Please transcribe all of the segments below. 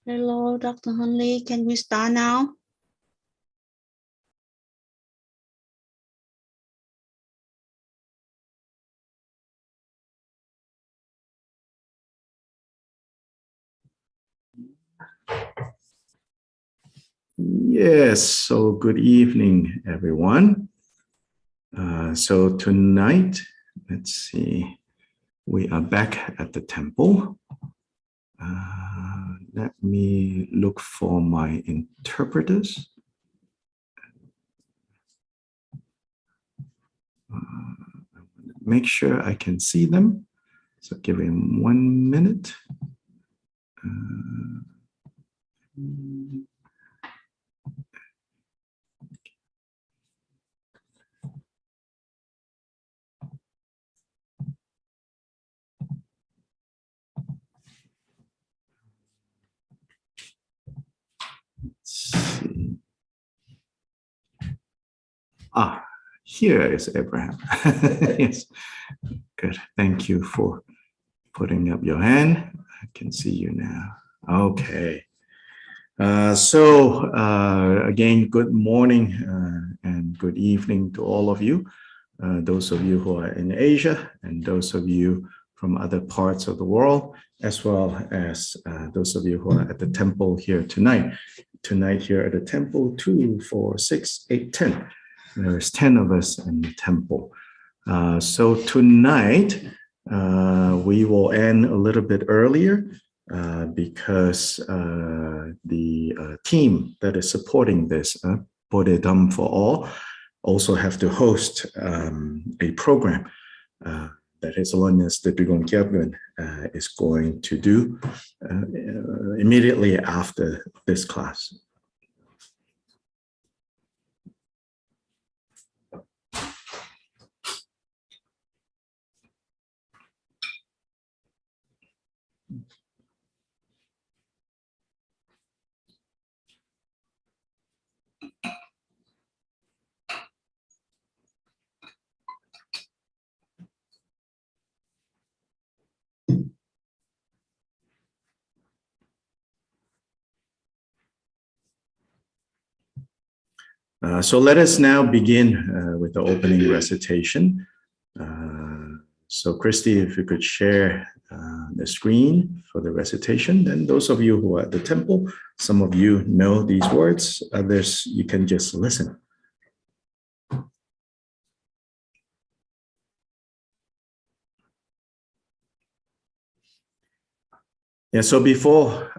Hello, Dr. Hunley. Can we start now? Yes, so good evening, everyone. So tonight, let's see, we are back at the temple. Let me look for my interpreters. Make sure I can see them. So give him 1 minute. Let's see. Ah, here is Abraham. Yes, good. Thank you for putting up your hand. I can see you now. Okay. Again, good morning and good evening to all of you. Those of you who are in Asia and those of you from other parts of the world, as well as those of you who are at the temple here tonight. Tonight here at the temple, 2, 4, 6, 8, 10. There's 10 of us in the temple. So tonight, we will end a little bit earlier because the team that is supporting this, Bodhidharma for All, also have to host a program that His Holiness the Drigong Kyabun is going to do immediately after this class. So let us now begin with the opening recitation. So Christy, if you could share the screen for the recitation, then those of you who are at the temple, some of you know these words, others you can just listen. Yeah, so before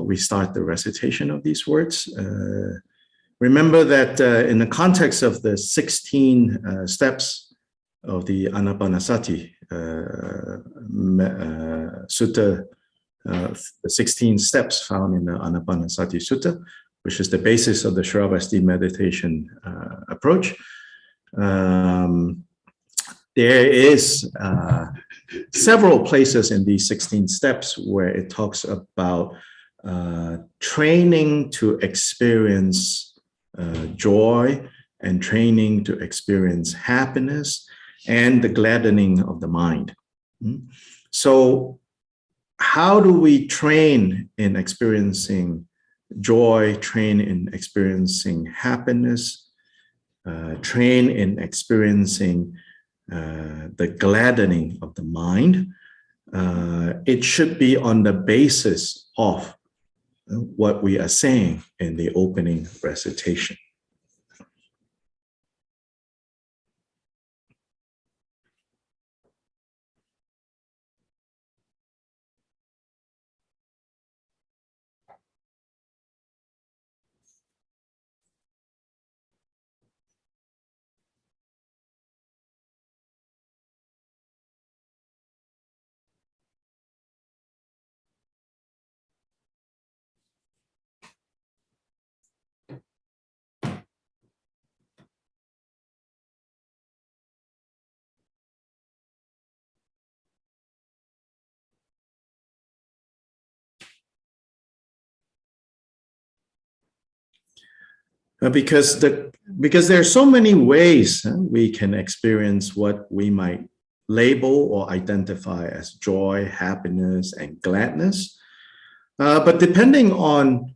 we start the recitation of these words, remember that in the context of the 16 steps of the Anapanasati Sutta, the 16 steps found in the Anapanasati Sutta, which is the basis of the SHRAVASTI meditation approach, there is several places in these 16 steps where it talks about training to experience joy and training to experience happiness and the gladdening of the mind. So how do we train in experiencing joy, train in experiencing happiness, train in experiencing the gladdening of the mind? It should be on the basis of what we are saying in the opening recitation. Because there are so many ways we can experience what we might label or identify as joy, happiness, and gladness. But depending on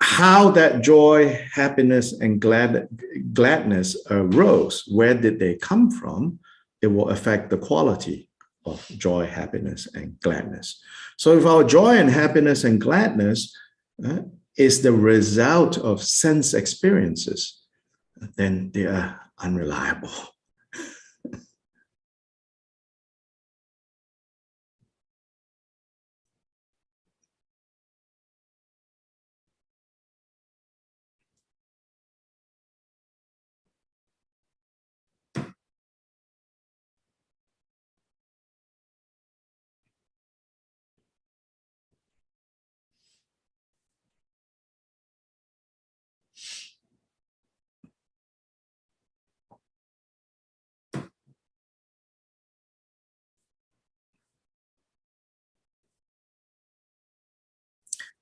how that joy, happiness, and gladness arose, where did they come from, it will affect the quality of joy, happiness, and gladness. So if our joy and happiness and gladness is the result of sense experiences, then they are unreliable.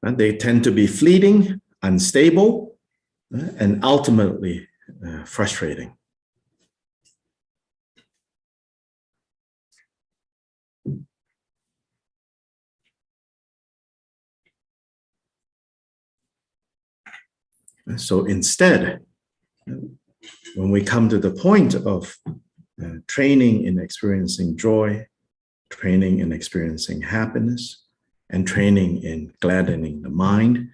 And they tend to be fleeting, unstable, and ultimately frustrating. So instead, when we come to the point of training in experiencing joy, training in experiencing happiness, and training in gladdening the mind,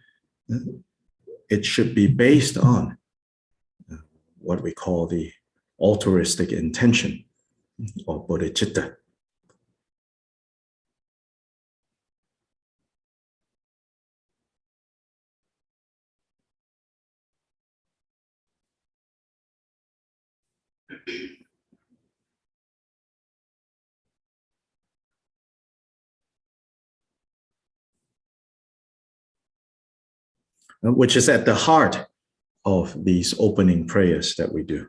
it should be based on what we call the altruistic intention, or bodhicitta. Which is at the heart of these opening prayers that we do.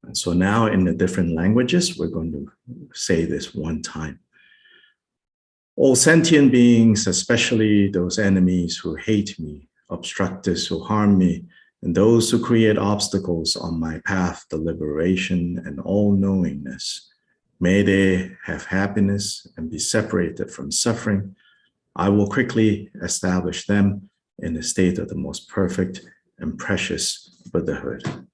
And so now in the different languages, we're going to say this one time. All sentient beings, especially those enemies who hate me, obstructors who harm me, and those who create obstacles on my path to liberation and all-knowingness, may they have happiness and be separated from suffering. I will quickly establish them in a state of the most perfect and precious Buddhahood.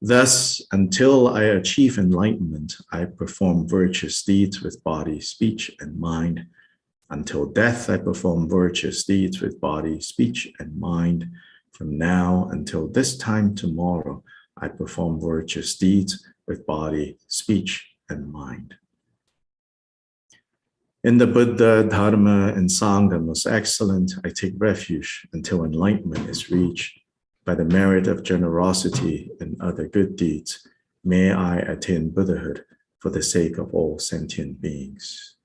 Thus, until I achieve enlightenment, I perform virtuous deeds with body, speech, and mind. Until death, I perform virtuous deeds with body, speech, and mind. From now until this time tomorrow, I perform virtuous deeds with body, speech, and mind. In the Buddha, Dharma, and Sangha most excellent, I take refuge until enlightenment is reached. By the merit of generosity and other good deeds, may I attain Buddhahood for the sake of all sentient beings.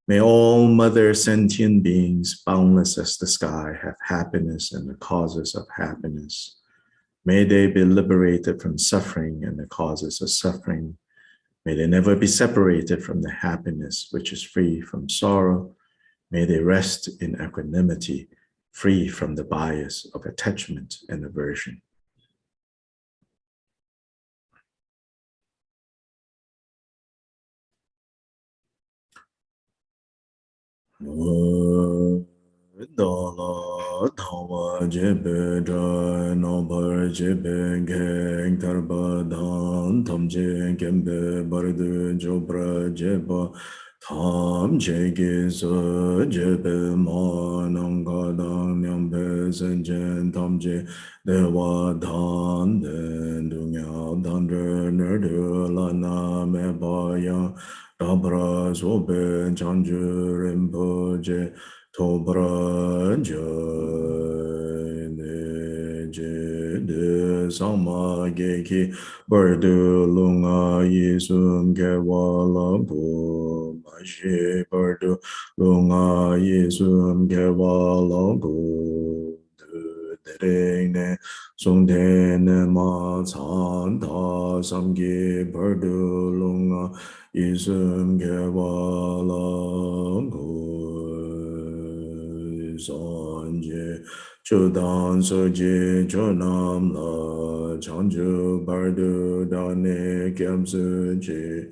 May all mother sentient beings, boundless as the sky, have happiness and the causes of happiness. May they be liberated from suffering and the causes of suffering. May they never be separated from the happiness which is free from sorrow. May they rest in equanimity, free from the bias of attachment and aversion. Dala Tawa Jebe Dra Nobar Jebe Geng Tarba Dan Tam Je Gembe Bardu Jobra Jeba Tam Jege So Jebe Ma Nanga Dan Nyambe Senjen Tam Je Dewa Dan Den Dunya Dan Nerdu Lana Meba Yang Dabra Zobe Chanju Rinpoche Tobra Jai Je De Sama Geki Bardu Lunga Yisum Gewala Bu Mashi Bardu Lunga Yisum Gewala Bu De ne song de ne ma chan da sam ge bar du long isum ge wa la go san je chu dan so je cho nam la chang ju bar du da ne kyam su je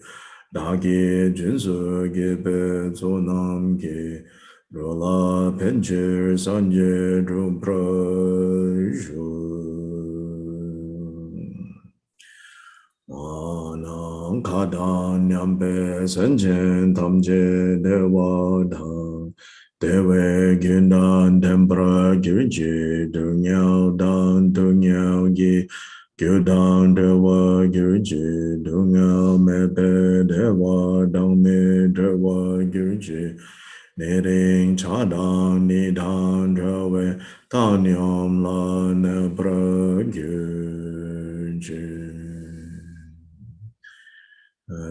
da ge jun su ge be zo nam ge rola pencher sanje drum prashu anang kadan nyambe sanjen tamje dewa dang dewe gindan dembra gyunji dungyao dan dungyao gi gyudang dewa gyunji dungyao mepe dewa dang me dewa gyunji Nering chadang nidang drawe tanyam la nebra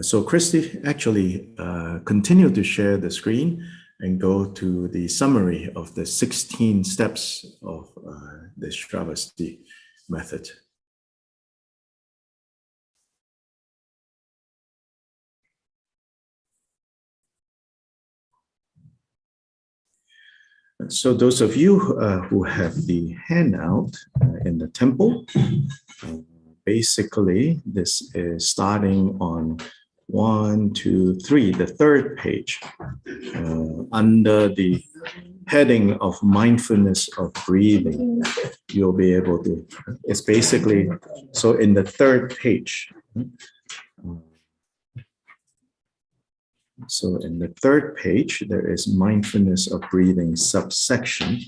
So Christy, actually continue to share the screen and go to the summary of the 16 steps of the SHRAVASTI method. So those of you who have the handout in the temple, basically this is starting on 1, 2, 3, the third page, under the heading of mindfulness of breathing. You'll be able to, it's basically, so in the third page, so in the third page, there is mindfulness of breathing subsection.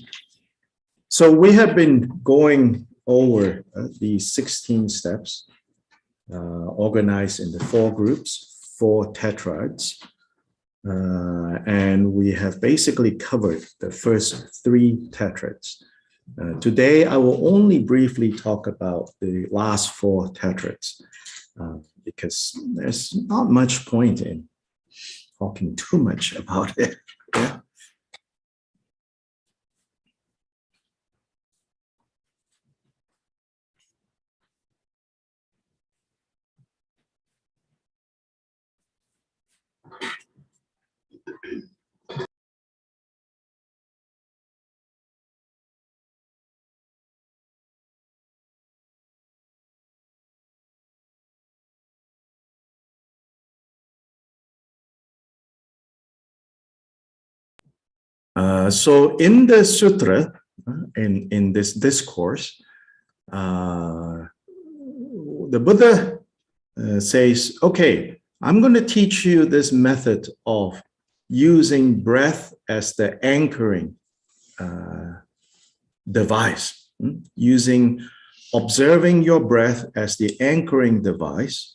So we have been going over these 16 steps organized into 4 groups, 4 tetrads. And we have basically covered the first 3 tetrads. Today, I will only briefly talk about the last 4 tetrads because there's not much point in talking too much about it. Yeah. So in the sutra, in this discourse, the Buddha says, okay, I'm going to teach you this method of using breath as the anchoring device, observing your breath as the anchoring device,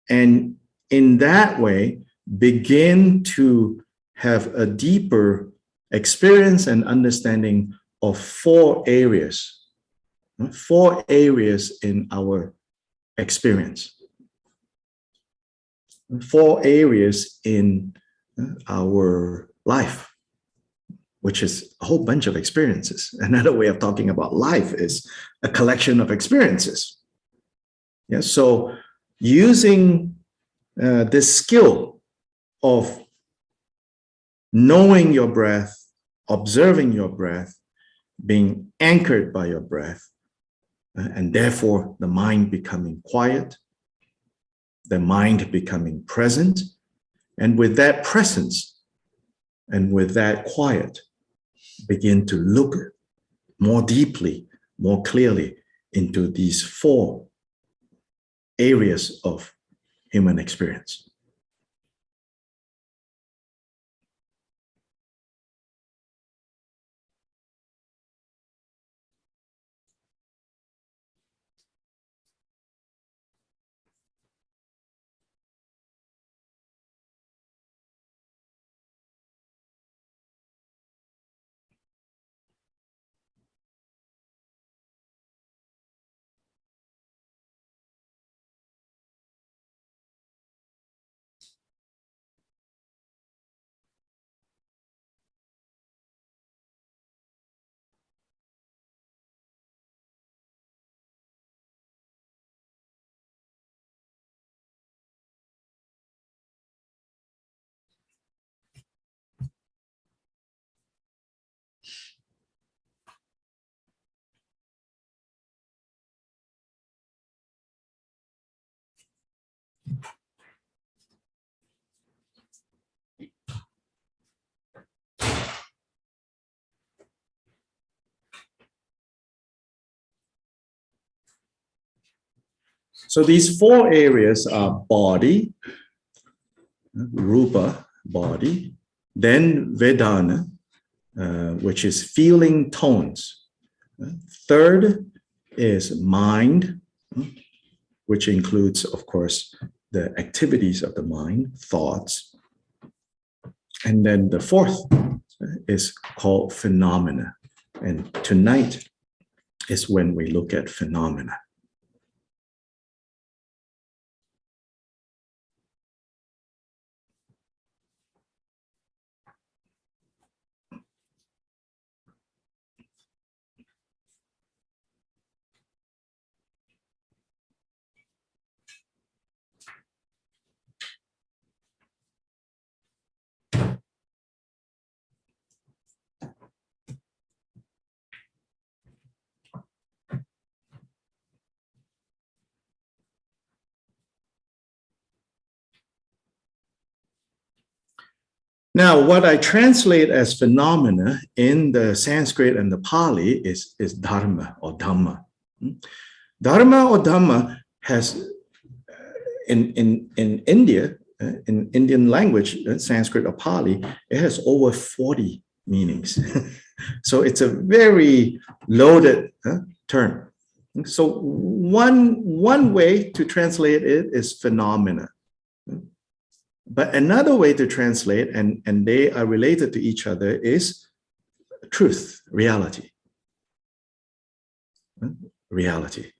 and in that way, begin to have a deeper experience and understanding of 4 areas, 4 areas in our experience, 4 areas in our life, which is a whole bunch of experiences. Another way of talking about life is a collection of experiences. Yeah, so using this skill of knowing your breath, observing your breath, being anchored by your breath, and therefore the mind becoming quiet, the mind becoming present, and with that presence and with that quiet, begin to look more deeply, more clearly into these 4 areas of human experience. So these four areas are body, rupa, body, then Vedana, which is feeling tones. Third is mind, which includes, of course, the activities of the mind, thoughts. And then the fourth is called phenomena. And tonight is when we look at phenomena. Now, what I translate as phenomena in the Sanskrit and the Pali is dharma or dhamma. Dharma or dhamma has, in India, in Indian language, Sanskrit or Pali, it has over 40 meanings. So it's a very loaded term. So one way to translate it is phenomena. But another way to translate, and they are related to each other, is truth, reality. Reality.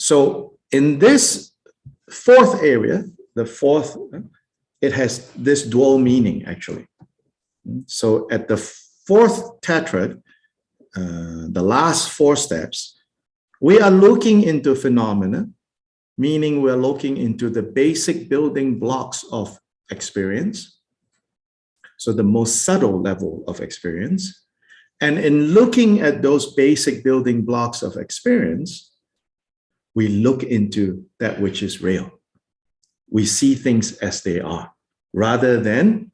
So in this fourth area, the fourth, it has this dual meaning, actually. So at the fourth tetrad, the last four steps, we are looking into phenomena, meaning we're looking into the basic building blocks of experience. So the most subtle level of experience. And in looking at those basic building blocks of experience, we look into that which is real. We see things as they are, rather than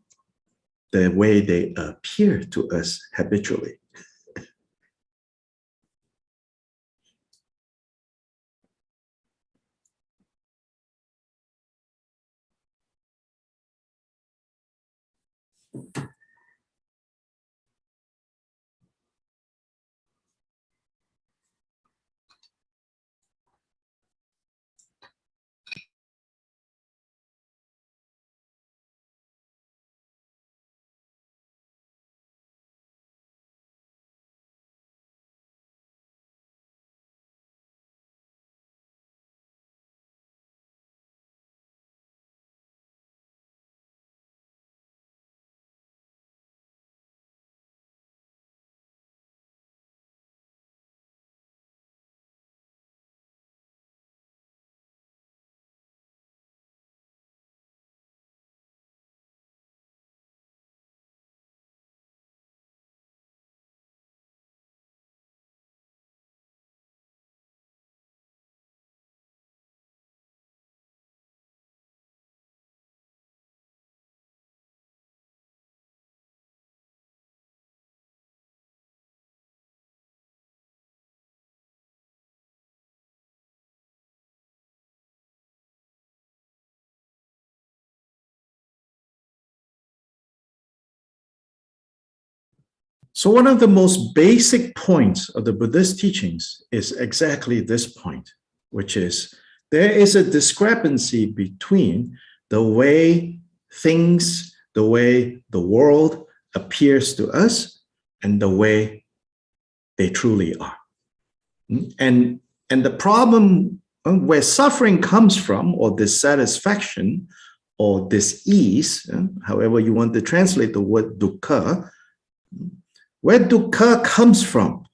the way they appear to us habitually. So one of the most basic points of the Buddhist teachings is exactly this point, which is there is a discrepancy between the way things, the way the world appears to us, and the way they truly are. And the problem where suffering comes from, or dissatisfaction, or dis-ease, however you want to translate the word dukkha, where dukkha comes from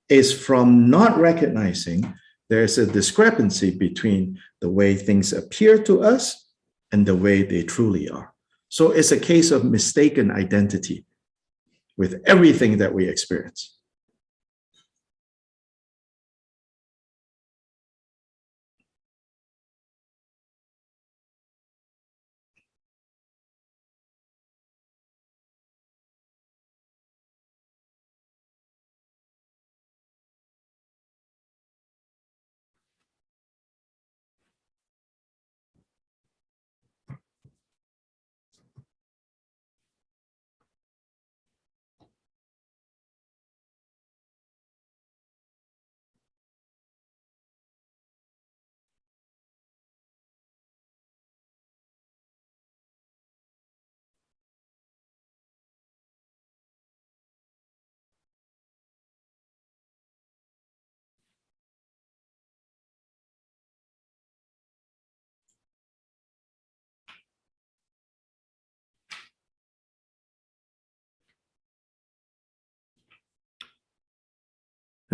is from not recognizing there's a discrepancy between the way things appear to us and the way they truly are. So it's a case of mistaken identity with everything that we experience.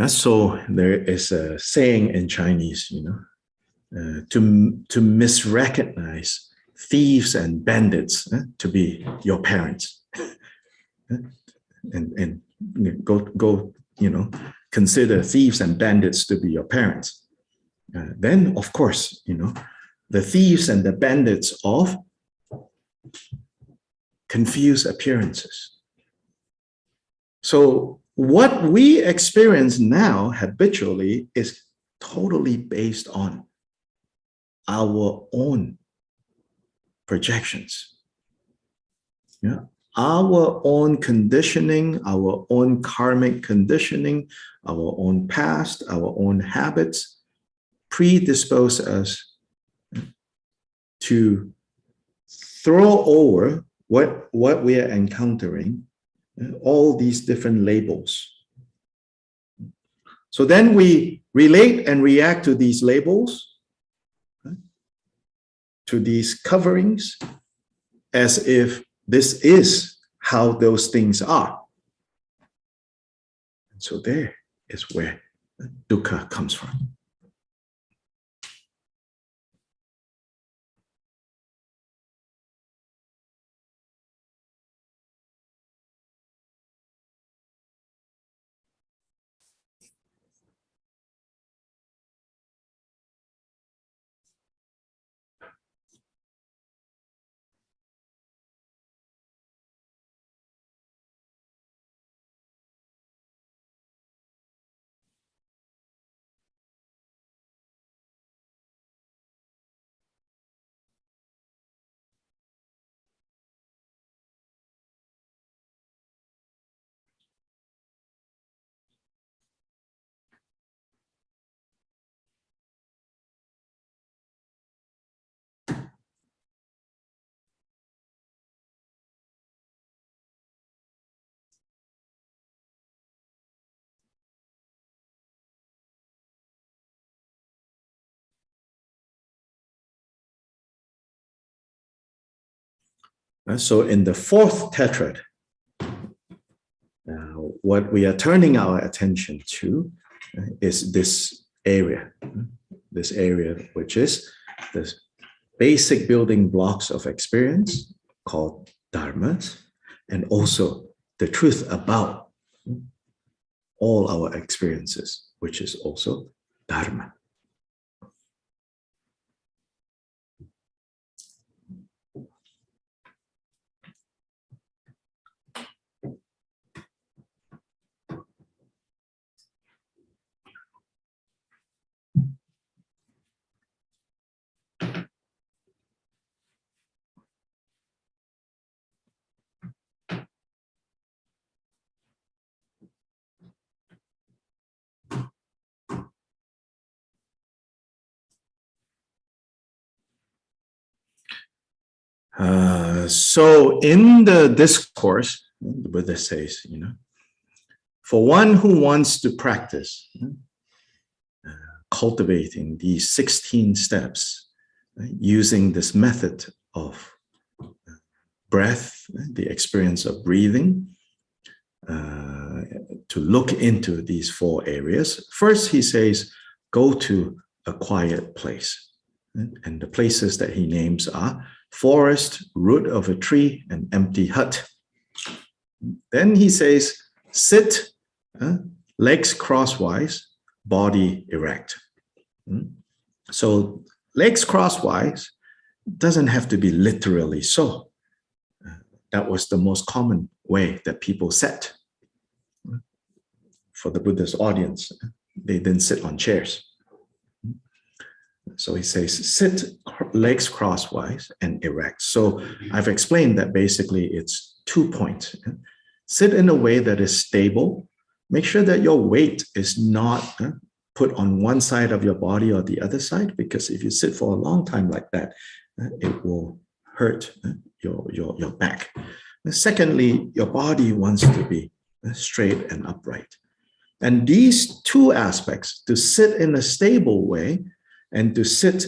So there is a saying in Chinese, to misrecognize thieves and bandits to be your parents, and go consider thieves and bandits to be your parents. Then, of course, the thieves and the bandits of confused appearances. So what we experience now habitually is totally based on our own projections. Yeah. Our own conditioning, our own karmic conditioning, our own past, our own habits predispose us to throw over what we are encountering, all these different labels. So then we relate and react to these labels, to these coverings, as if this is how those things are. And so there is where dukkha comes from. So in the fourth tetrad, what we are turning our attention to is this area which is the basic building blocks of experience called dharmas, and also the truth about all our experiences, which is also dharma. So in the discourse, the Buddha says, for one who wants to practice cultivating these 16 steps, using this method of breath, the experience of breathing, to look into these 4 areas. First, he says, go to a quiet place. And the places that he names are forest, root of a tree, and empty hut. Then he says, sit, legs crosswise, body erect. So legs crosswise doesn't have to be literally so. That was the most common way that people sat. For the Buddha's audience, they didn't sit on chairs. So he says, sit legs crosswise and erect. So I've explained that basically it's 2 points. Sit in a way that is stable. Make sure that your weight is not put on one side of your body or the other side, because if you sit for a long time like that, it will hurt your back. And secondly, your body wants to be straight and upright. And these 2 aspects, to sit in a stable way and to sit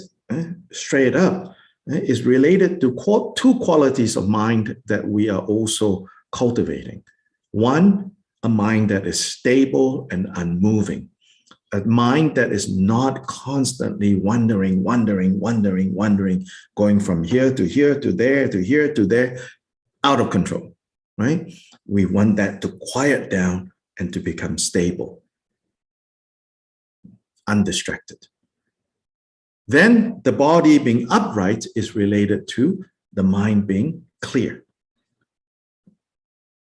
straight up, is related to 2 qualities of mind that we are also cultivating. One, a mind that is stable and unmoving, a mind that is not constantly wandering, going from here to here to there to here to there, out of control, right? We want that to quiet down and to become stable, undistracted. Then the body being upright is related to the mind being clear.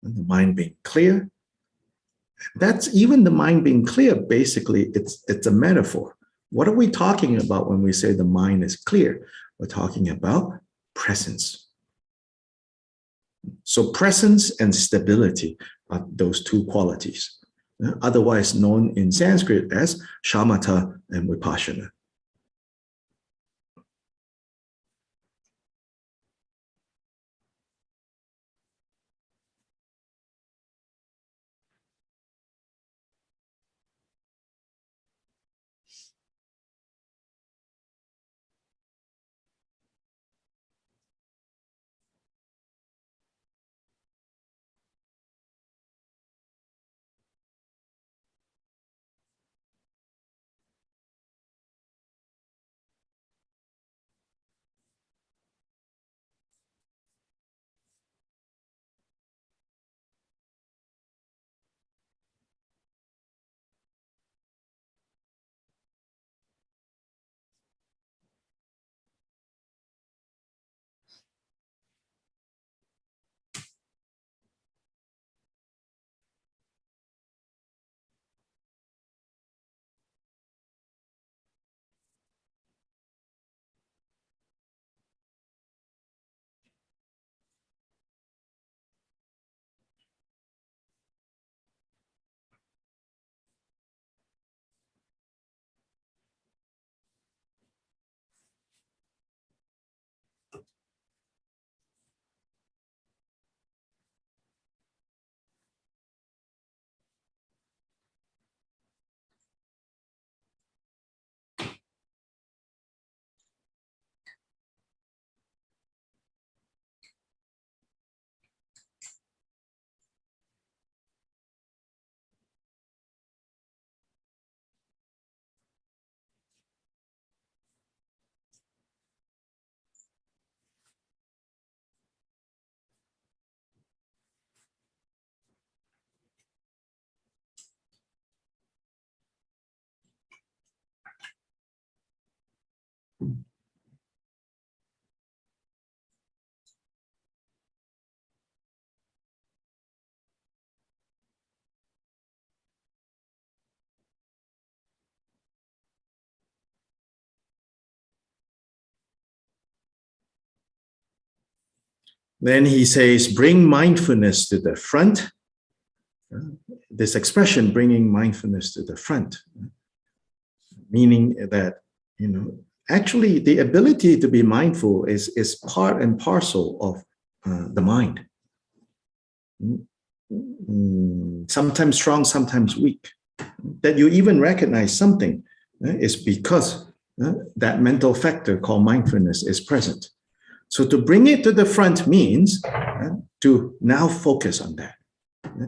And the mind being clear, that's even the mind being clear, basically, it's a metaphor. What are we talking about when we say the mind is clear? We're talking about presence. So presence and stability are those two qualities, otherwise known in Sanskrit as shamatha and vipassana. Then he says, bring mindfulness to the front. This expression, bringing mindfulness to the front, meaning that, actually the ability to be mindful is part and parcel of the mind. Sometimes strong, sometimes weak. That you even recognize something is because that mental factor called mindfulness is present. So to bring it to the front means to now focus on that.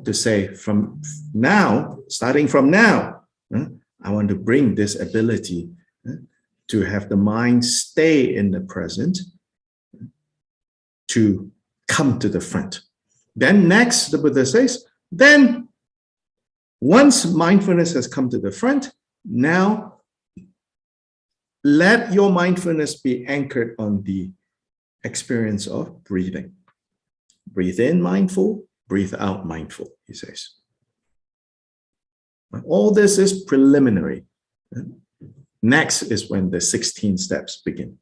To say from now, starting from now, I want to bring this ability to have the mind stay in the present, to come to the front. Then next, the Buddha says, then once mindfulness has come to the front, now let your mindfulness be anchored on the experience of breathing. Breathe in mindful, breathe out mindful, he says. All this is preliminary. Next is when the 16 steps begin.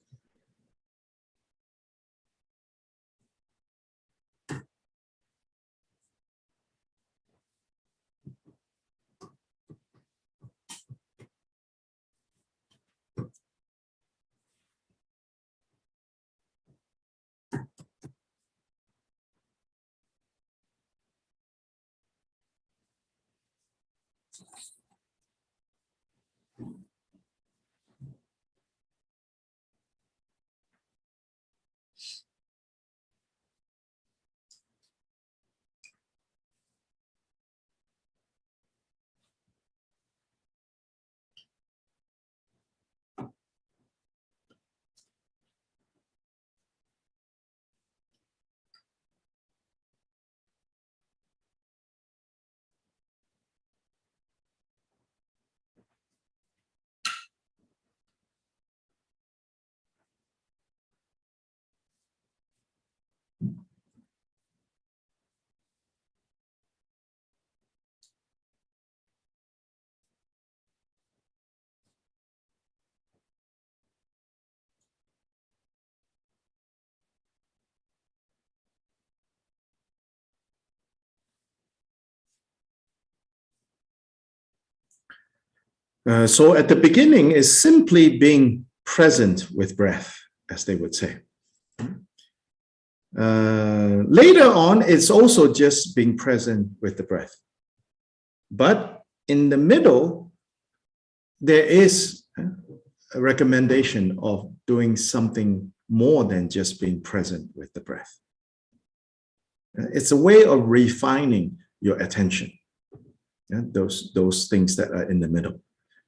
So at the beginning is simply being present with breath, as they would say. Later on, it's also just being present with the breath. But in the middle, there is a recommendation of doing something more than just being present with the breath. It's a way of refining your attention. Those things that are in the middle.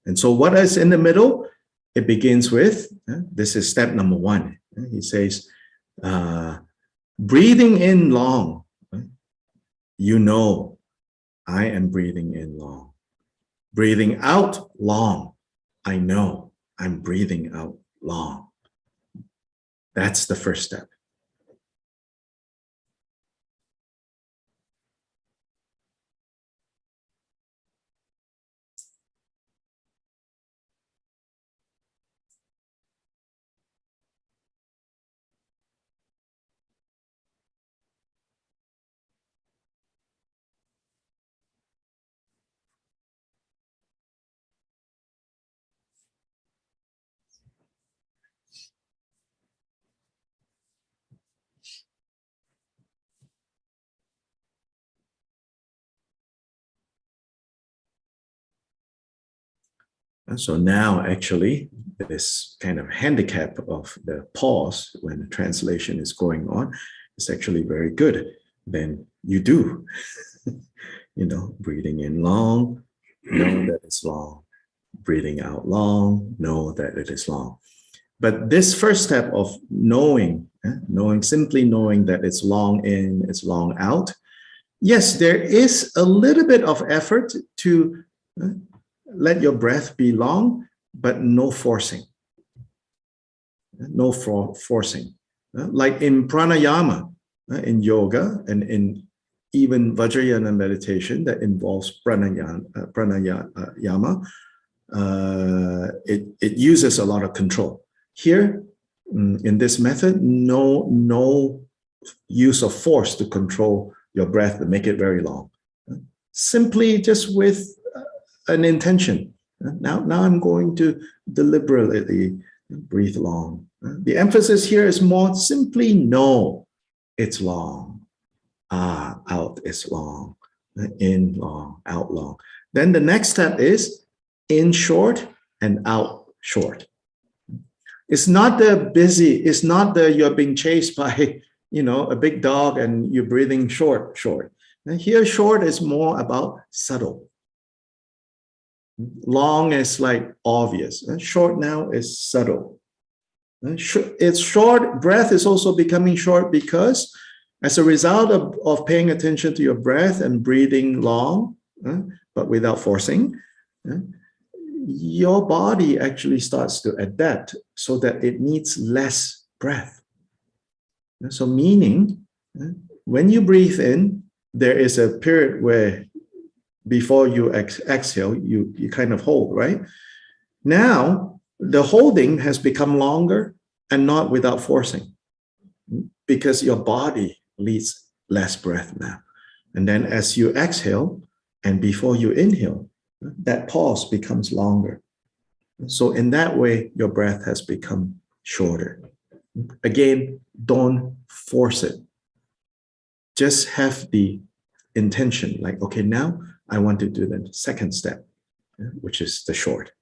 And so what is in the middle? It begins with, this is step number 1. He says, breathing in long, you know, I am breathing in long. Breathing out long, I know I'm breathing out long. That's the first step. And so now actually this kind of handicap of the pause when the translation is going on is actually very good. Then you do, you know, breathing in long, know that it's long. Breathing out long, know that it is long. But this first step of knowing, simply knowing that it's long in, it's long out. Yes, there is a little bit of effort to let your breath be long, but no forcing. No forcing. Like in pranayama, in yoga, and in even Vajrayana meditation that involves pranayama, it uses a lot of control. Here, in this method, no use of force to control your breath and make it very long. Simply just with an intention. Now I'm going to deliberately breathe long. The emphasis here is more simply know it's long. Out is long. In long, out long. Then the next step is in short and out short. It's not the busy, it's not the you're being chased by, you know, a big dog and you're breathing short. And here short is more about subtle. Long is like obvious. And short now is subtle. It's short, breath is also becoming short because as a result of paying attention to your breath and breathing long, but without forcing, your body actually starts to adapt so that it needs less breath. So meaning, when you breathe in, there is a period where before you exhale, you kind of hold, right? Now, the holding has become longer and not without forcing because your body needs less breath now. And then as you exhale and before you inhale, that pause becomes longer. So in that way, your breath has become shorter. Again, don't force it. Just have the intention, like, okay, now I want to do the second step, which is the short.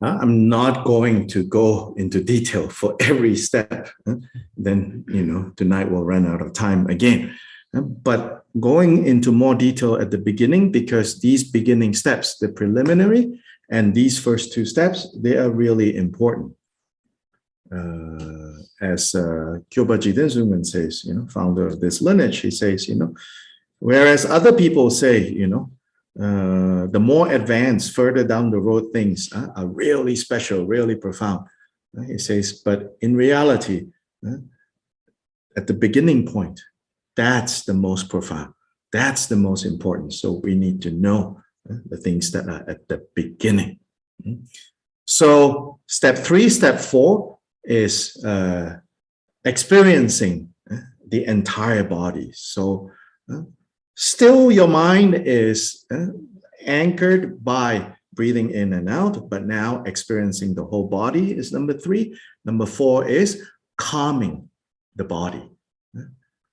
I'm not going to go into detail for every step. Then, tonight we'll run out of time again. But going into more detail at the beginning, because these beginning steps, the preliminary and these first two steps, they are really important. As Kyoba Jiden Zungan says, founder of this lineage, he says, whereas other people say, the more advanced, further down the road things are really special, really profound. He says, but in reality, at the beginning point, that's the most profound. That's the most important. So we need to know the things that are at the beginning. So step 3, step 4 is experiencing the entire body. So still your mind is anchored by breathing in and out, but now experiencing the whole body is number 3. Number 4 is calming the body.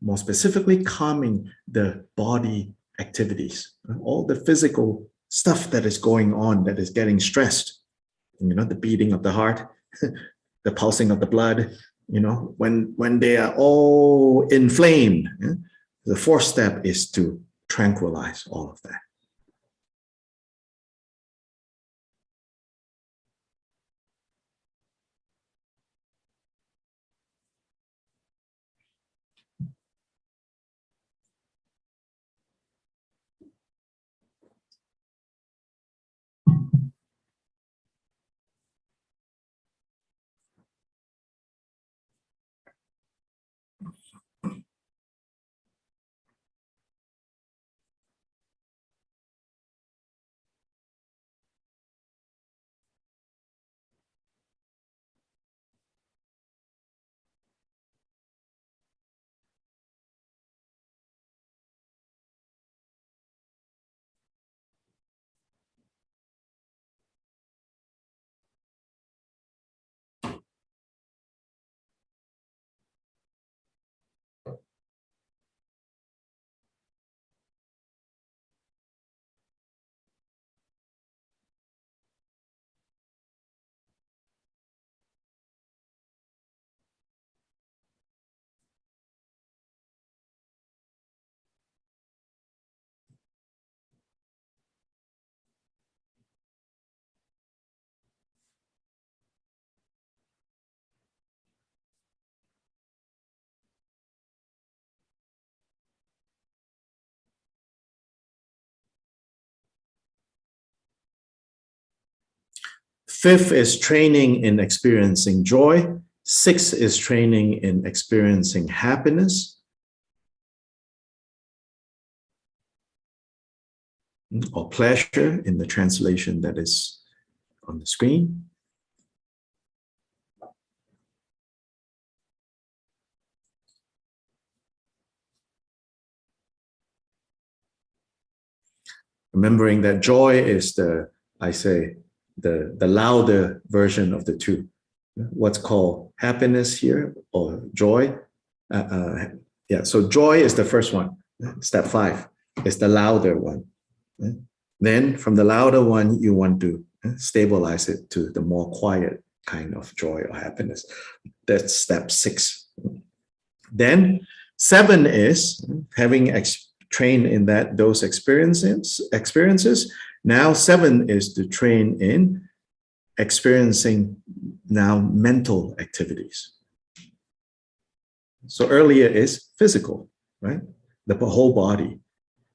More specifically, calming the body activities, all the physical stuff that is going on, that is getting stressed, the beating of the heart, the pulsing of the blood, when they are all inflamed. The 4th step is to tranquilize all of that. Fifth is training in experiencing joy. 6th is training in experiencing happiness. Or pleasure in the translation that is on the screen. Remembering that joy is the louder version of the two. What's called happiness here, or joy. So joy is the first one. Step 5 is the louder one. Then from the louder one, you want to stabilize it to the more quiet kind of joy or happiness. That's step 6. Then 7 is having trained in those experiences. Now 7 is to train in experiencing now mental activities. So earlier is physical, right? The whole body.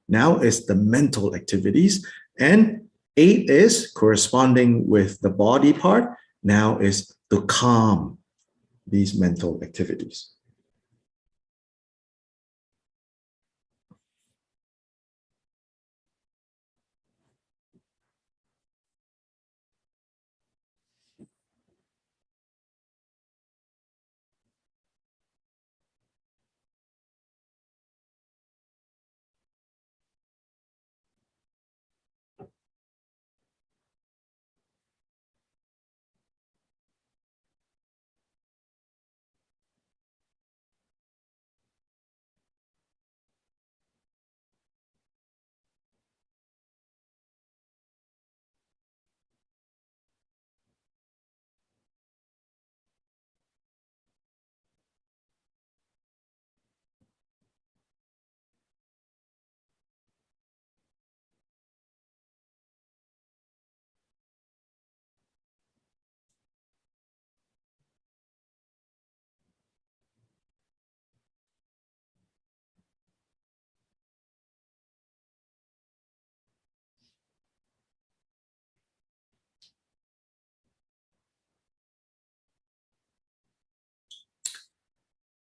Now is the mental activities. And 8 is corresponding with the body part. Now is to calm these mental activities.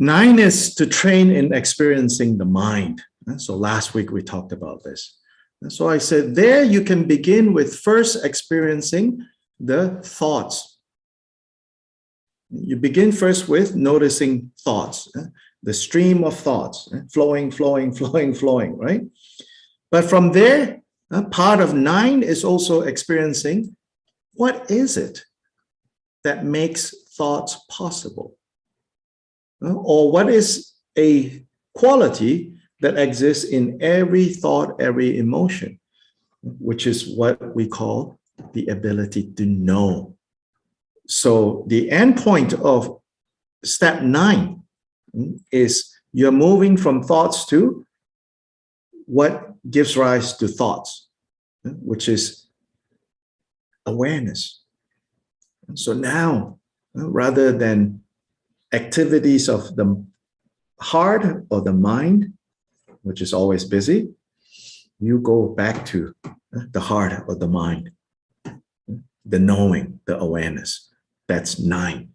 9 is to train in experiencing the mind. So last week we talked about this. So I said there you can begin with first experiencing the thoughts. You begin first with noticing thoughts, the stream of thoughts, flowing, right? But from there, part of 9 is also experiencing what is it that makes thoughts possible? Or what is a quality that exists in every thought, every emotion, which is what we call the ability to know. So the end point of step 9 is you're moving from thoughts to what gives rise to thoughts, which is awareness. So now, rather than activities of the heart or the mind, which is always busy, you go back to the heart or the mind, the knowing, the awareness. That's 9.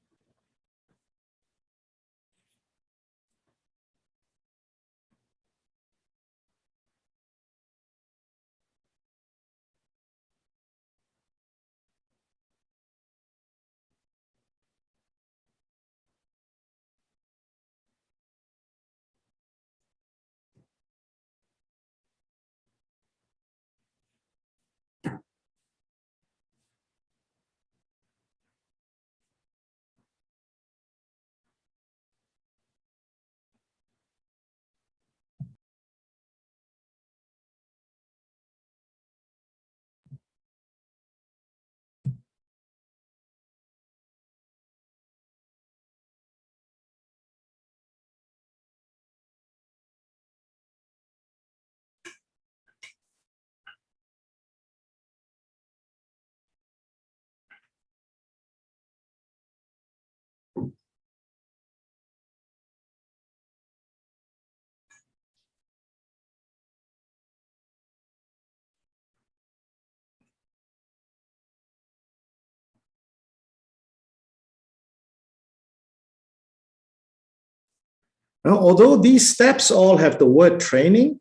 Now, although these steps all have the word training,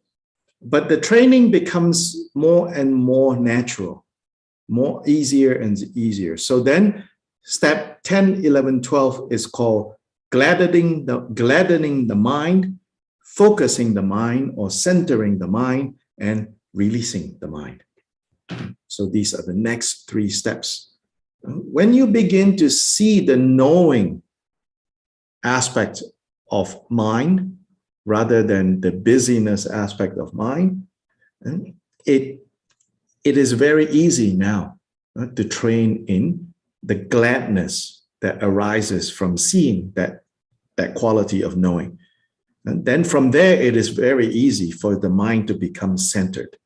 but the training becomes more and more natural, more easier and easier. So then step 10, 11, 12 is called gladdening the mind, focusing the mind or centering the mind and releasing the mind. So these are the next 3 steps. When you begin to see the knowing aspect of mind rather than the busyness aspect of mind, it is very easy now to train in the gladness that arises from seeing that quality of knowing. And then from there, it is very easy for the mind to become centered,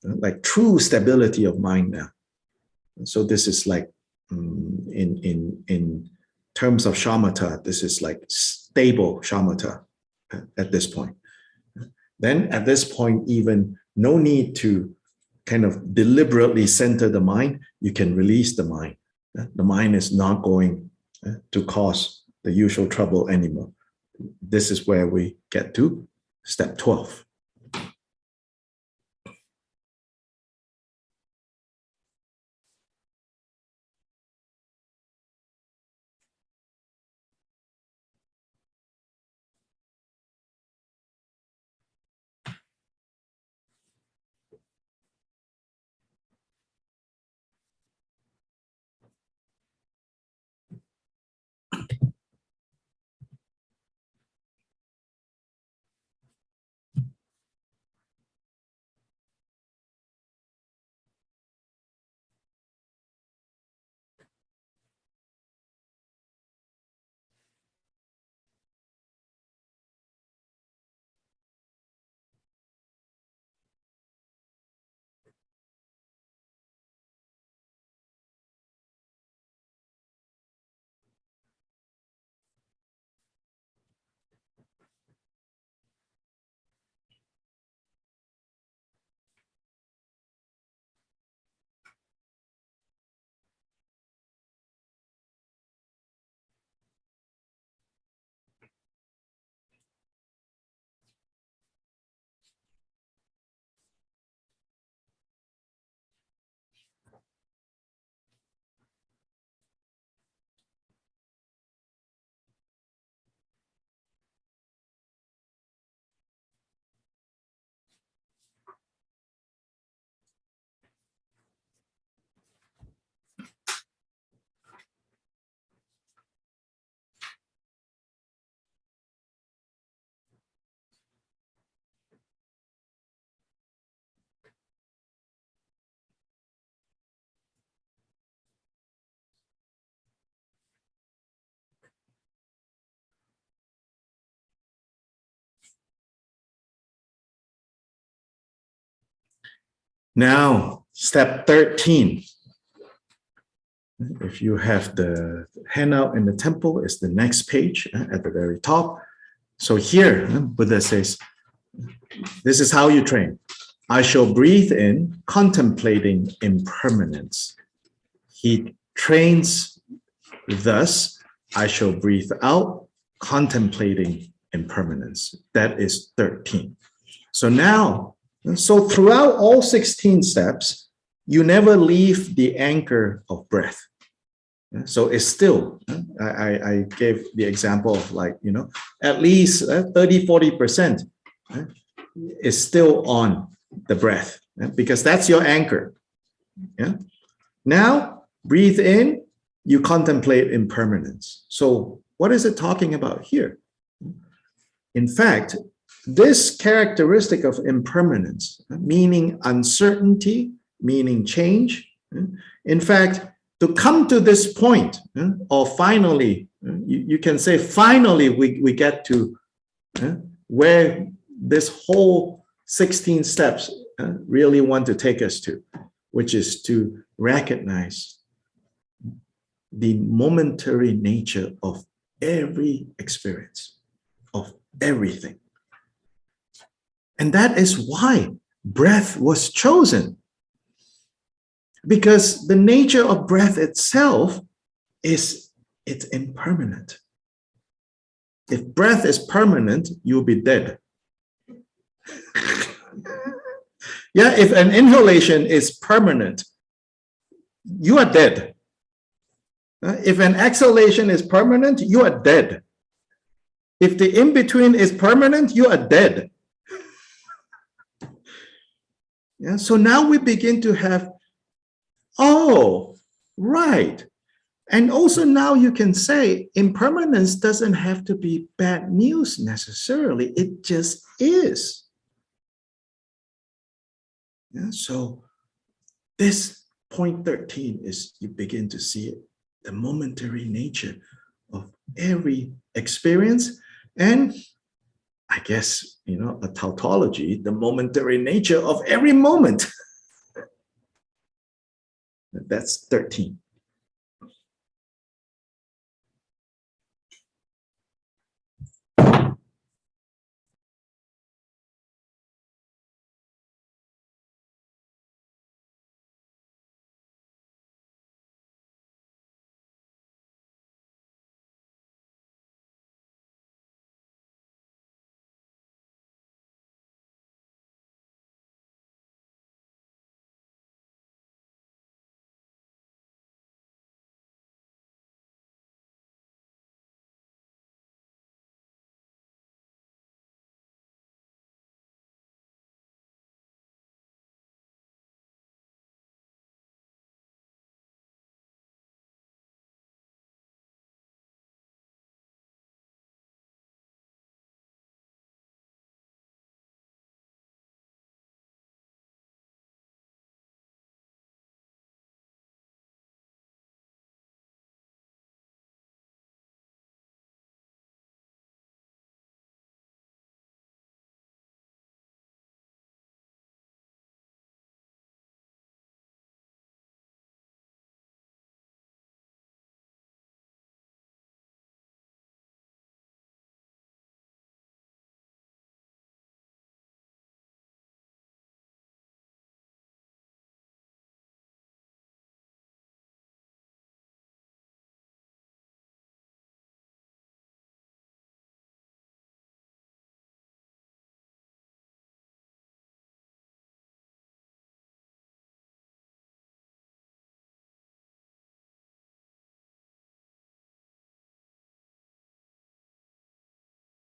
like true stability of mind now. So this is like in terms of shamatha, this is like stable shamatha at this point. Then at this point, even no need to kind of deliberately center the mind. You can release the mind. The mind is not going to cause the usual trouble anymore. This is where we get to step 12. Now, step 13. If you have the handout in the temple, it's the next page at the very top. So here, Buddha says, this is how you train. I shall breathe in, contemplating impermanence. He trains thus, I shall breathe out, contemplating impermanence. That is 13. So now, so throughout all 16 steps, you never leave the anchor of breath. So it's still, I gave the example of like, at least 30–40% is still on the breath, because that's your anchor. Yeah. Now, breathe in, you contemplate impermanence. So what is it talking about here? In fact, this characteristic of impermanence, meaning uncertainty, meaning change, in fact, to come to this point, or finally, you can say finally we get to where this whole 16 steps really want to take us to, which is to recognize the momentary nature of every experience, of everything. And that is why breath was chosen. Because the nature of breath itself is it's impermanent. If breath is permanent, you'll be dead. Yeah, if an inhalation is permanent, you are dead. If an exhalation is permanent, you are dead. If the in-between is permanent, you are dead. Yeah, so now we begin to have, oh, right. And also now you can say impermanence doesn't have to be bad news necessarily. It just is. Yeah, so this point 13 is you begin to see it, the momentary nature of every experience. And I guess, a tautology, the momentary nature of every moment. That's 13.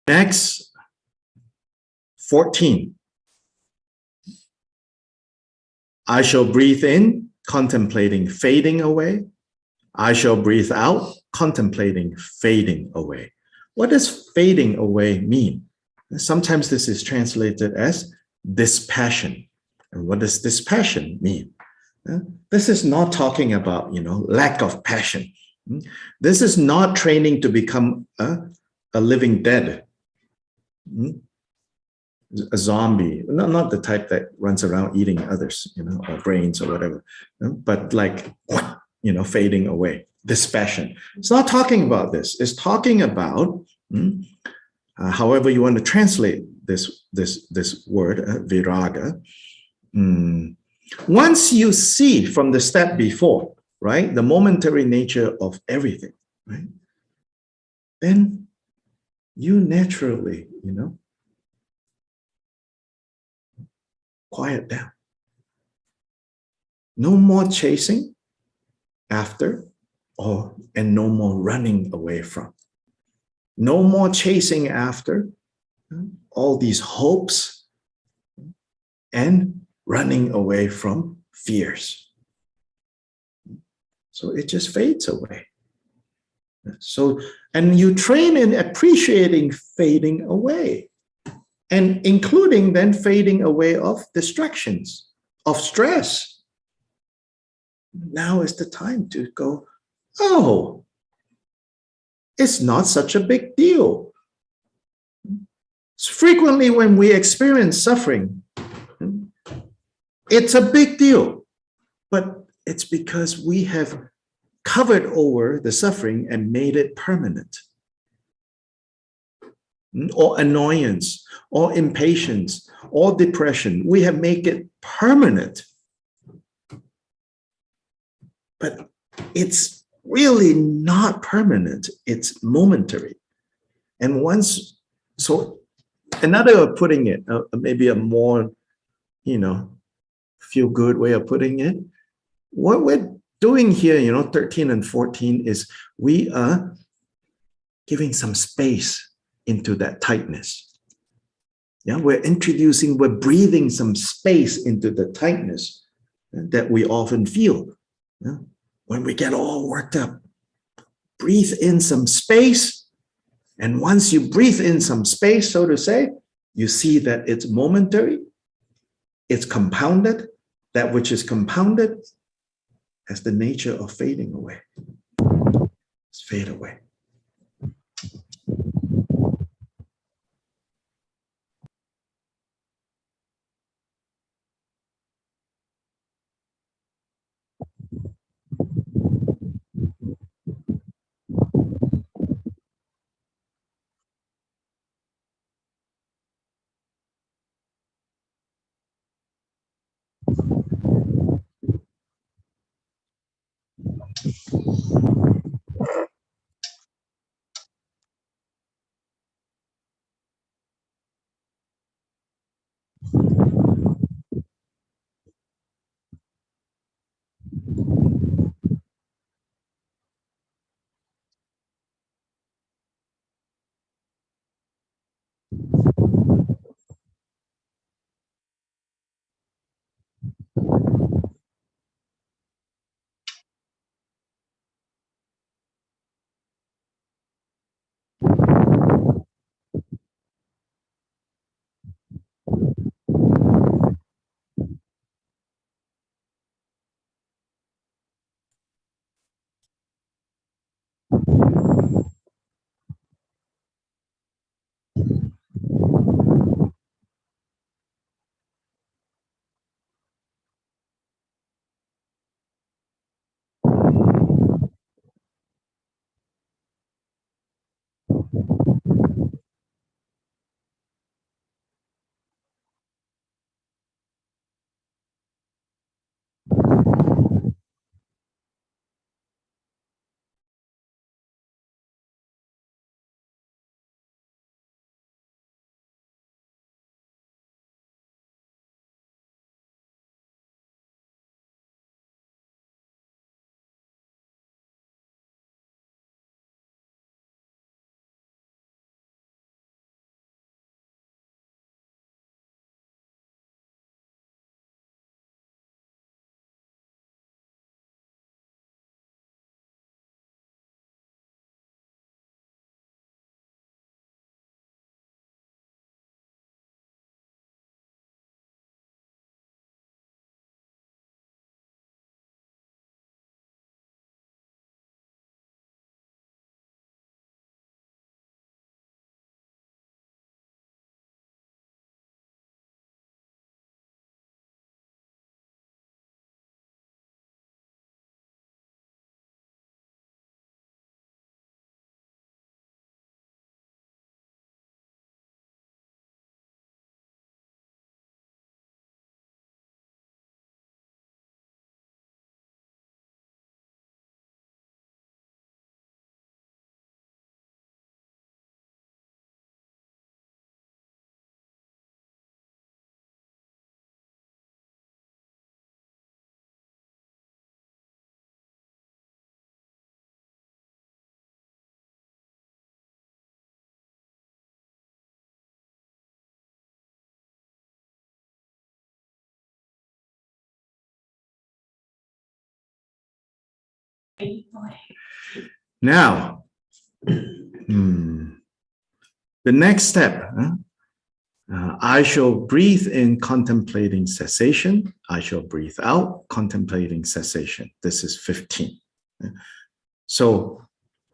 Next, 14. I shall breathe in, contemplating fading away. I shall breathe out, contemplating fading away. What does fading away mean? Sometimes this is translated as dispassion. And what does dispassion mean? This is not talking about, lack of passion. This is not training to become a living dead. a zombie, not the type that runs around eating others, or brains or whatever, but like, fading away. Dispassion. It's not talking about this. It's talking about, however you want to translate this word, viraga. Once you see from the step before, right, the momentary nature of everything, right, then you naturally, quiet down. No more chasing after, and no more running away from. No more chasing after all these hopes and running away from fears. So it just fades away. So, and you train in appreciating fading away, and including then fading away of distractions, of stress. Now is the time to go, oh, it's not such a big deal. Frequently when we experience suffering, it's a big deal, but it's because we have covered over the suffering and made it permanent. Or annoyance, or impatience, or depression. We have made it permanent. But it's really not permanent. It's momentary. And once, so another way of putting it, maybe a more, feel good way of putting it, what we're doing here, 13 and 14 is we are giving some space into that tightness. Yeah, we're breathing some space into the tightness that we often feel. Yeah? When we get all worked up, breathe in some space. And once you breathe in some space, so to say, you see that it's momentary, it's compounded. That which is compounded has the nature of fading away. It's fade away. Now, the next step, I shall breathe in contemplating cessation. I shall breathe out contemplating cessation. This is 15. So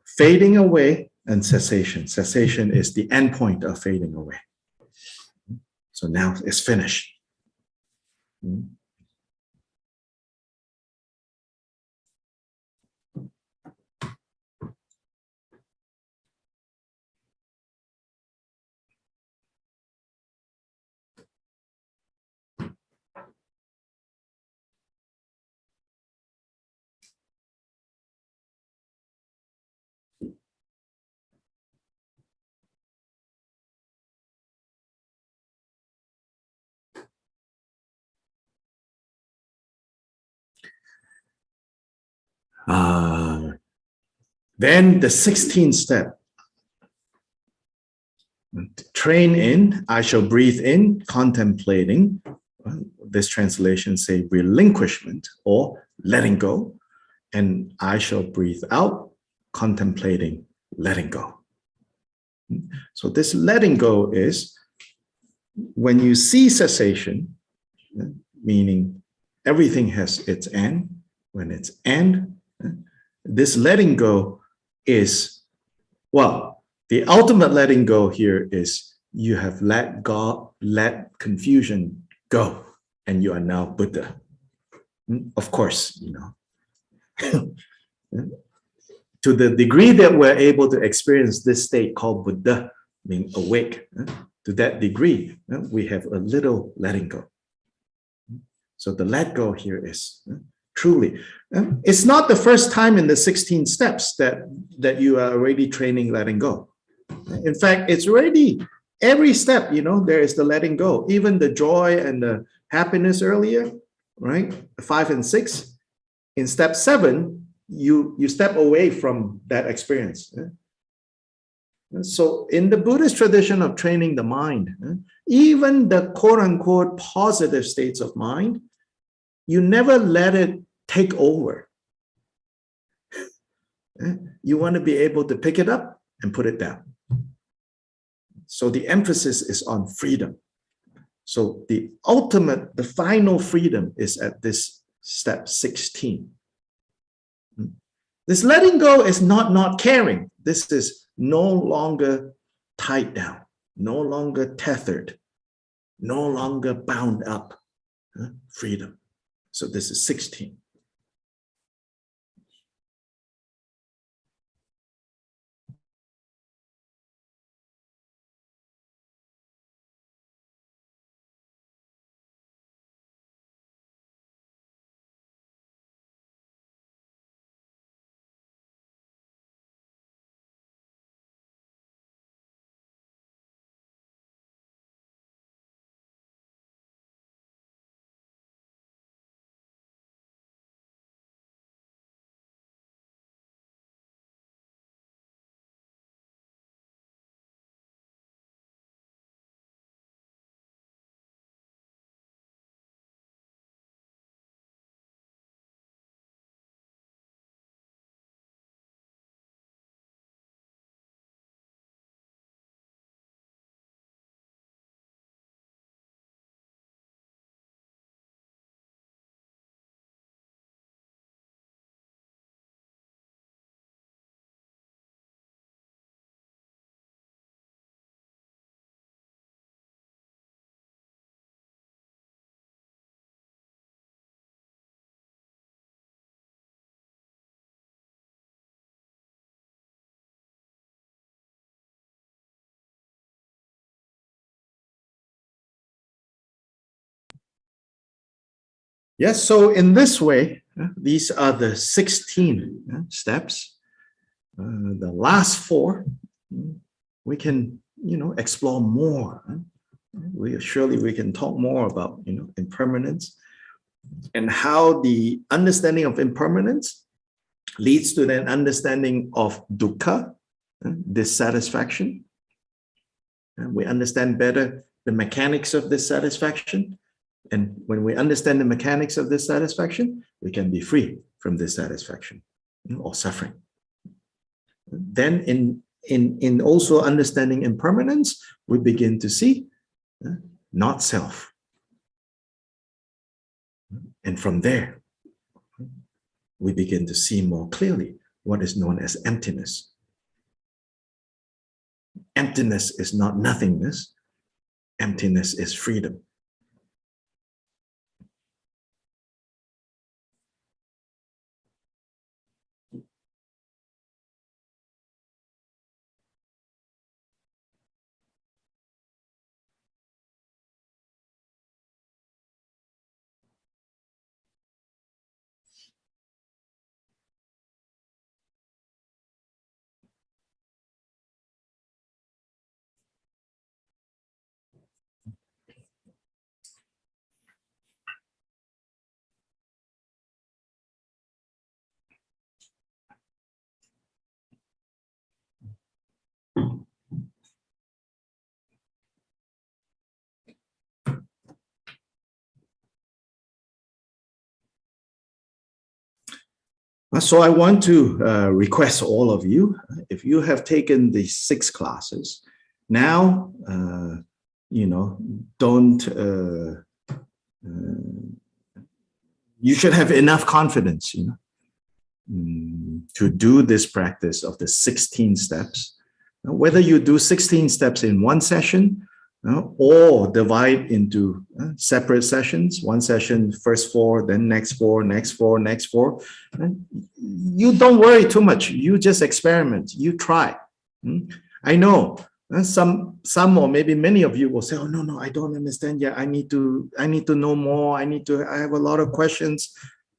fading away and cessation. Cessation is the end point of fading away. So now it's finished. Then the 16th step. Train in, I shall breathe in, contemplating. This translation say relinquishment or letting go. And I shall breathe out, contemplating, letting go. So this letting go is when you see cessation, meaning everything has its end. When it's end, this letting go is, well, the ultimate letting go here is you have let confusion go, and you are now Buddha. Of course, you know. To the degree that we're able to experience this state called Buddha, being awake, to that degree, we have a little letting go. So the let go here is truly, it's not the first time in the 16 steps that you are already training letting go. In fact, it's already every step, you know, there is the letting go. Even the joy and the happiness earlier, right? 5 and 6. In step 7, you step away from that experience. So in the Buddhist tradition of training the mind, even the quote-unquote positive states of mind, you never let it take over. You want to be able to pick it up and put it down. So the emphasis is on freedom. So the ultimate, the final freedom is at this step 16. This letting go is not caring. This is no longer tied down, no longer tethered, no longer bound up. Freedom. So this is 16. Yes, so in this way, these are the 16 steps. The last 4, we can, you know, explore more. Surely we can talk more about, you know, impermanence and how the understanding of impermanence leads to an understanding of dukkha, dissatisfaction. And we understand better the mechanics of dissatisfaction. And when we understand the mechanics of dissatisfaction, we can be free from dissatisfaction. or suffering. Then in also understanding impermanence, we begin to see not self. And from there, we begin to see more clearly what is known as emptiness. Emptiness is not nothingness. Emptiness is freedom. So I want to request all of you, if you have taken the 6 classes, now, don't, you should have enough confidence, to do this practice of the 16 steps. Whether you do 16 steps in one session, or divide into separate sessions, one session, first 4, then next 4, next 4, next 4. You don't worry too much. You just experiment. You try. I know some or maybe many of you will say, "Oh no, I don't understand yet. I need to know more. I have a lot of questions."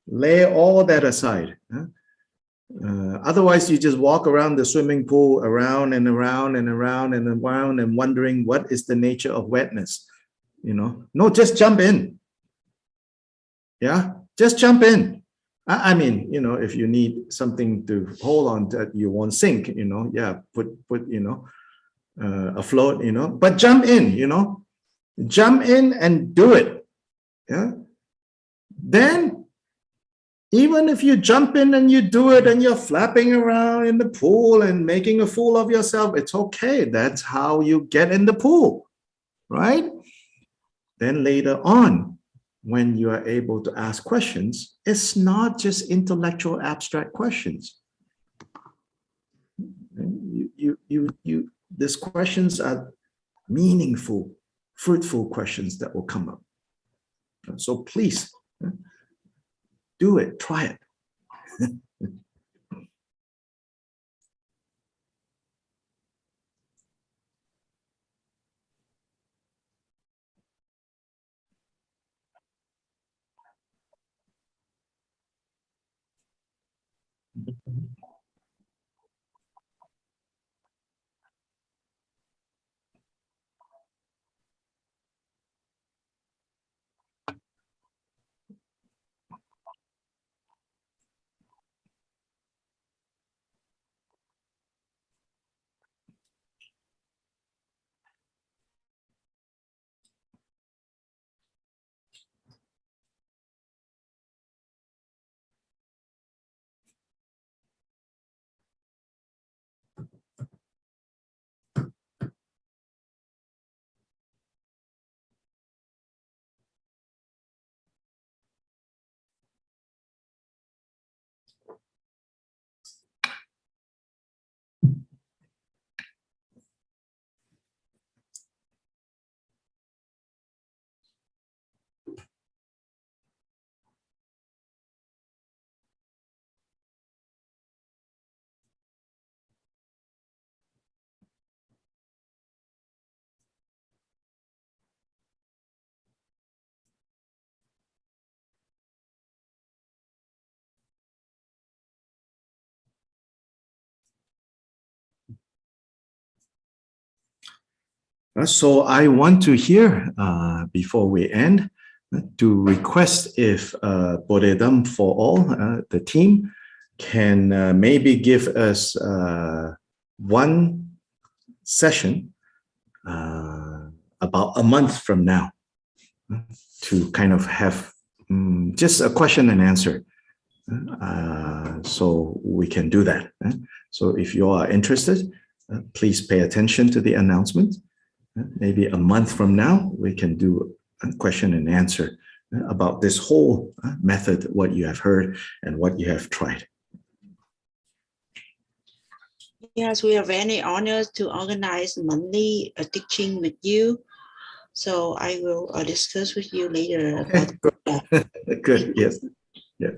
Lay all that aside. Otherwise, you just walk around the swimming pool, around and around and around and around, and wondering what is the nature of wetness. No, just jump in. Yeah, just jump in. I mean, if you need something to hold on that you won't sink, yeah, put afloat, but jump in, jump in and do it. Yeah. Then, even if you jump in and you do it and you're flapping around in the pool and making a fool of yourself, it's okay. That's how you get in the pool, right? Then later on, when you are able to ask questions, it's not just intellectual abstract questions. These questions are meaningful, fruitful questions that will come up. So please, do it, try it. So I want to hear, before we end, to request if Bodhidharma for all, the team, can maybe give us one session about a month from now to kind of have just a question and answer so we can do that. So if you are interested, please pay attention to the announcement. Maybe a month from now, we can do a question and answer about this whole method, what you have heard and what you have tried. Yes, we are very honored to organize monthly teaching with you. So I will discuss with you later about that. Good, yes. Yeah.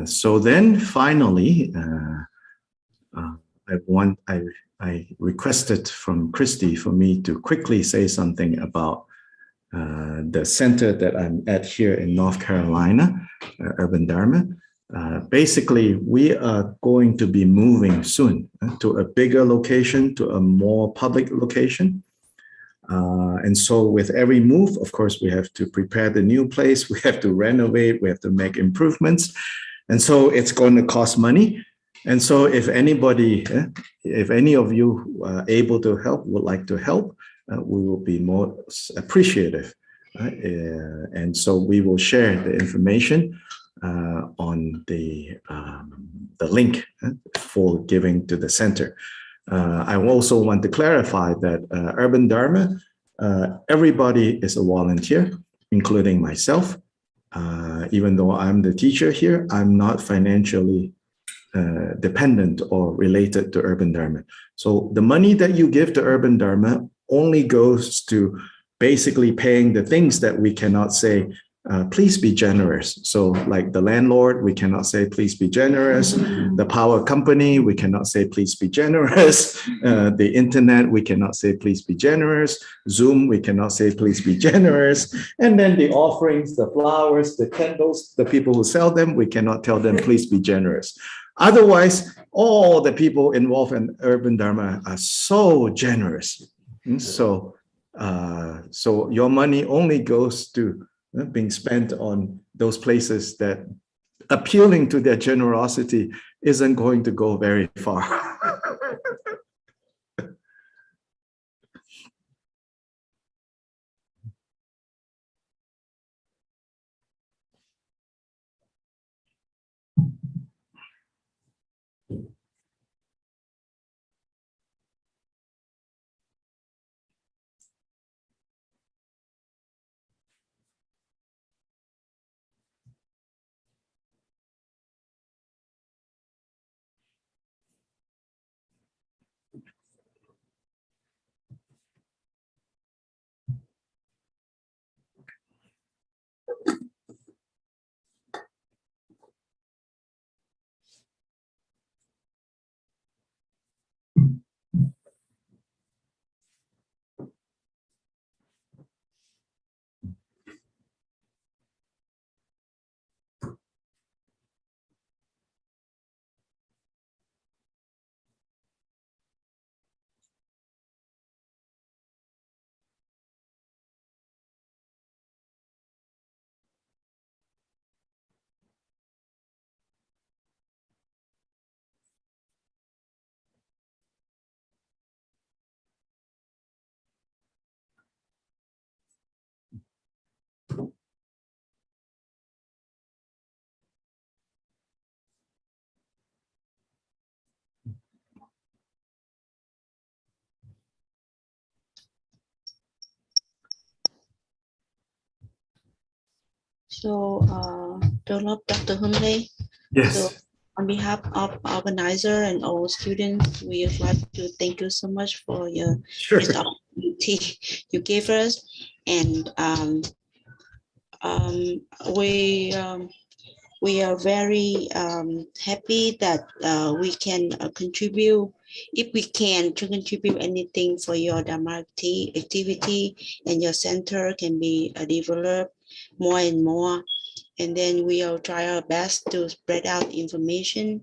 So then finally, I requested from Christy for me to quickly say something about the center that I'm at here in North Carolina, Urban Dharma. Basically, we are going to be moving soon to a bigger location, to a more public location. And so with every move, of course, we have to prepare the new place, we have to renovate, we have to make improvements. And so it's going to cost money. And so if anybody, if any of you are able to help, would like to help, we will be more appreciative. And so we will share the information on the link for giving to the center. I also want to clarify that Urban Dharma, everybody is a volunteer, including myself. Even though I'm the teacher here, I'm not financially dependent or related to Urban Dharma. So the money that you give to Urban Dharma only goes to basically paying the things that we cannot say, please be generous. So like the landlord, we cannot say, please be generous. The power company, we cannot say, please be generous. The internet, we cannot say, please be generous. Zoom, we cannot say, please be generous. And then the offerings, the flowers, the candles, the people who sell them, we cannot tell them, please be generous. Otherwise, all the people involved in Urban Dharma are so generous. So your money only goes to being spent on those places that appealing to their generosity isn't going to go very far. So, Dr. Hunley. Yes. So, on behalf of organizer and all students, we would like to thank you so much for your opportunity you gave us, and we are very happy that we can contribute, if we can, to contribute anything for your Dharma activity, and your center can be developed more and more. and then we'll try our best to spread out information,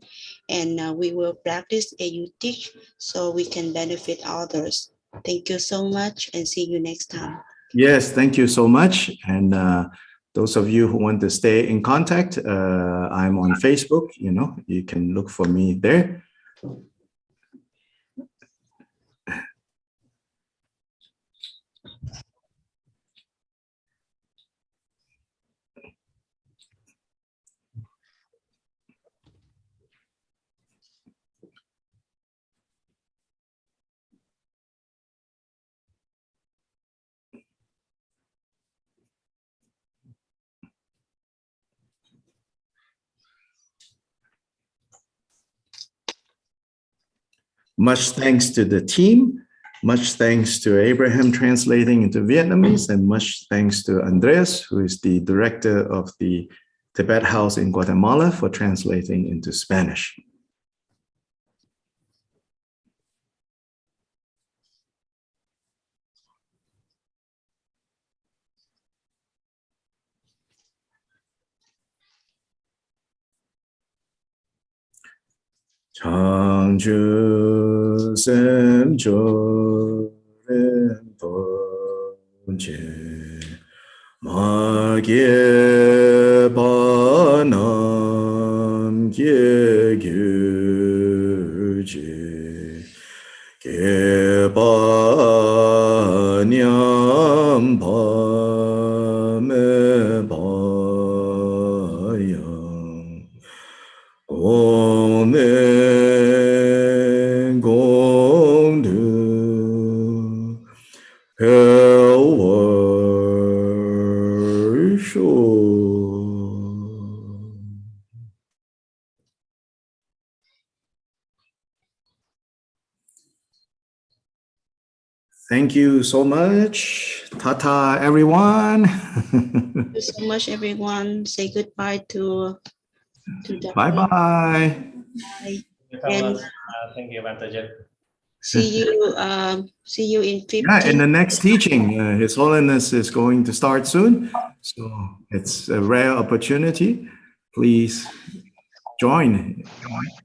and we will practice as you teach so we can benefit others. Thank you so much, and see you next time. Yes, thank you so much. And those of you who want to stay in contact, I'm on Facebook, you can look for me there. Much thanks to the team. Much thanks to Abraham translating into Vietnamese, and much thanks to Andreas, who is the director of the Tibet House in Guatemala, for translating into Spanish. Changju Semjo Rinpoche Ma Gye Ba Nam Gye Gyu Je Gye Ba Nyam Ba Me Ba Yang Om Gong Du Hell Shou. Thank you so much. Tata, everyone. Thank you so much, everyone. Say goodbye to Bye-bye. Bye. And Thank you, Bante. see you in 15. Yeah, in the next teaching, His Holiness is going to start soon. So it's a rare opportunity. Please join.